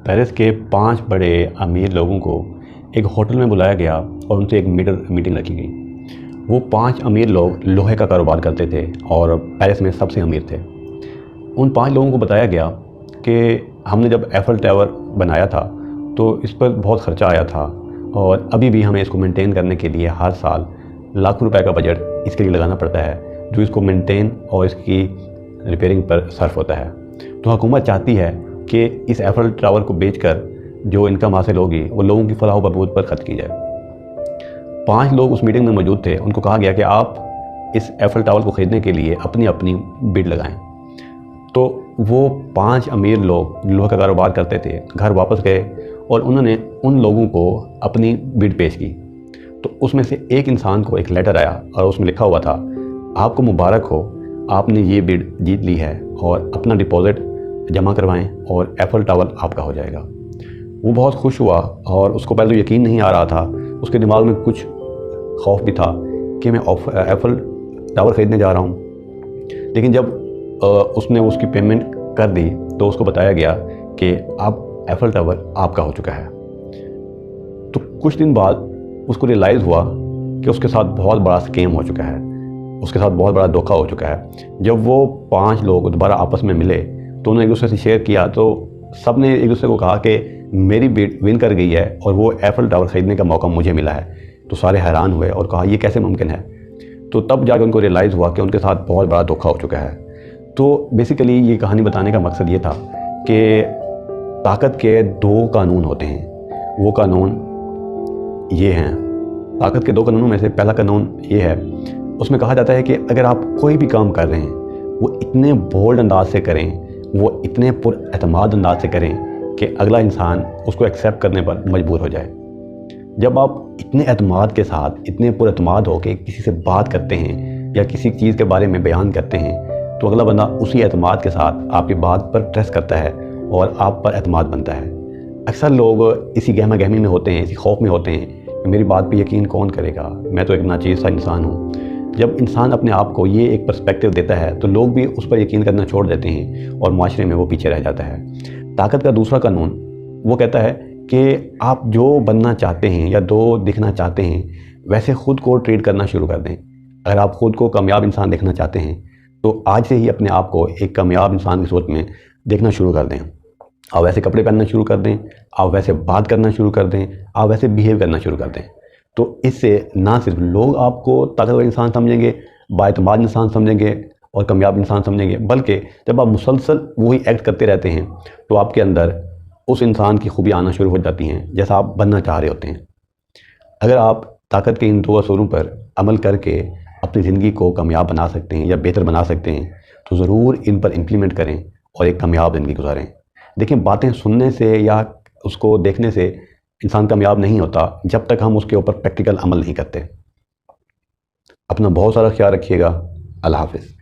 Paris के 5 बड़े अमीर लोगों को एक होटल में बुलाया गया और उनसे एक मीटिंग रखी गई। वो 5 अमीर लोग लोहे का कारोबार करते थे और पेरिस में सबसे अमीर थे। उन 5 लोगों को बताया गया कि हमने जब एफल टावर बनाया था तो इस पर बहुत ख़र्चा आया था और अभी भी हमें इसको मेंटेन करने के लिए हर साल लाखों रुपए का बजट इसके लिए लगाना पड़ता है, जो इसको मेंटेन और इसकी रिपेयरिंग पर सर्फ होता है। तो हुकूमत चाहती है कि इस एफल टावर को बेचकर जो इनकम हासिल होगी वो लोगों की फलाह व बहबूद पर खर्च की जाए। 5 लोग उस मीटिंग में मौजूद थे। उनको कहा गया कि आप इस एफल टावर को ख़रीदने के लिए अपनी अपनी बिड लगाएं। तो वो 5 अमीर लोग लोहे का कारोबार करते थे, घर वापस गए और उन्होंने उन लोगों को अपनी बिड पेश की। तो उसमें से एक इंसान को एक लेटर आया और उसमें लिखा हुआ था, आपको मुबारक हो, आपने ये बिड जीत ली है और अपना डिपॉज़िट जमा करवाएं और एफल टावर आपका हो जाएगा। वो बहुत खुश हुआ और उसको पहले तो यकीन नहीं आ रहा था। उसके दिमाग में कुछ खौफ भी था कि मैं एफल टावर ख़रीदने जा रहा हूँ। लेकिन जब उसने उसकी पेमेंट कर दी तो उसको बताया गया कि अब एफल टावर आपका हो चुका है। तो कुछ दिन बाद उसको रियलाइज़ हुआ कि उसके साथ बहुत बड़ा स्कैम हो चुका है, उसके साथ बहुत बड़ा धोखा हो चुका है। जब वो 5 लोग दोबारा आपस में मिले तो उन्होंने एक दूसरे से शेयर किया, तो सब ने एक दूसरे को कहा कि मेरी बिड विन कर गई है और वो एफल टावर ख़रीदने का मौका मुझे मिला है। तो सारे हैरान हुए और कहा ये कैसे मुमकिन है। तो तब जाकर उनको रियलाइज़ हुआ कि उनके साथ बहुत बड़ा धोखा हो चुका है। तो बेसिकली ये कहानी बताने का मकसद ये था कि ताकत के 2 कानून होते हैं। वो कानून ये हैं, ताकत के 2 कानूनों में से पहला कानून ये है, उसमें कहा जाता है कि अगर आप कोई भी काम कर रहे हैं वो इतने बोल्ड अंदाज से करें, वो इतने पुरएतमाद अंदाज से करें कि अगला इंसान उसको एक्सेप्ट करने पर मजबूर हो जाए। जब आप इतने एतमाद के साथ, इतने पुरएतमाद हो के किसी से बात करते हैं या किसी चीज़ के बारे में बयान करते हैं तो अगला बंदा उसी एतमाद के साथ आपकी बात पर ट्रस्ट करता है और आप पर एतमाद बनता है। अक्सर लोग इसी गहमा गहमी में होते हैं, इसी खौफ में होते हैं कि मेरी बात पे यकीन कौन करेगा, मैं तो एक नाचीज़ सा इंसान हूँ। जब इंसान अपने आप को ये एक पर्सपेक्टिव देता है तो लोग भी उस पर यकीन करना छोड़ देते हैं और माशरे में वो पीछे रह जाता है। ताकत का दूसरा कानून वो कहता है कि आप जो बनना चाहते हैं या जो दिखना चाहते हैं वैसे ख़ुद को ट्रीट करना शुरू कर दें। अगर आप ख़ुद को कामयाब इंसान देखना चाहते हैं तो आज से ही अपने आप को एक कामयाब इंसान की सूरत में देखना शुरू कर दें। आप वैसे कपड़े पहनना शुरू कर दें, आप वैसे बात करना शुरू कर दें, आप वैसे बिहेव करना शुरू कर दें। तो इससे ना सिर्फ लोग आपको ताकतवर इंसान समझेंगे, बाएतमाद इंसान समझेंगे और कामयाब इंसान समझेंगे, बल्कि जब आप मुसलसल वही एक्ट करते रहते हैं तो आपके अंदर उस इंसान की खूबी आना शुरू हो जाती हैं जैसा आप बनना चाह रहे होते हैं। अगर आप ताकत के इन 2 असूलों पर अमल करके अपनी ज़िंदगी को कामयाब बना सकते हैं या बेहतर बना सकते हैं तो ज़रूर इन पर इम्प्लीमेंट करें और एक कामयाब ज़िंदगी गुजारें। देखें, बातें सुनने से या उसको देखने से इंसान कामयाब नहीं होता जब तक हम उसके ऊपर प्रैक्टिकल अमल नहीं करते। अपना बहुत सारा ख्याल रखिएगा। अल्लाह हाफ़िज़।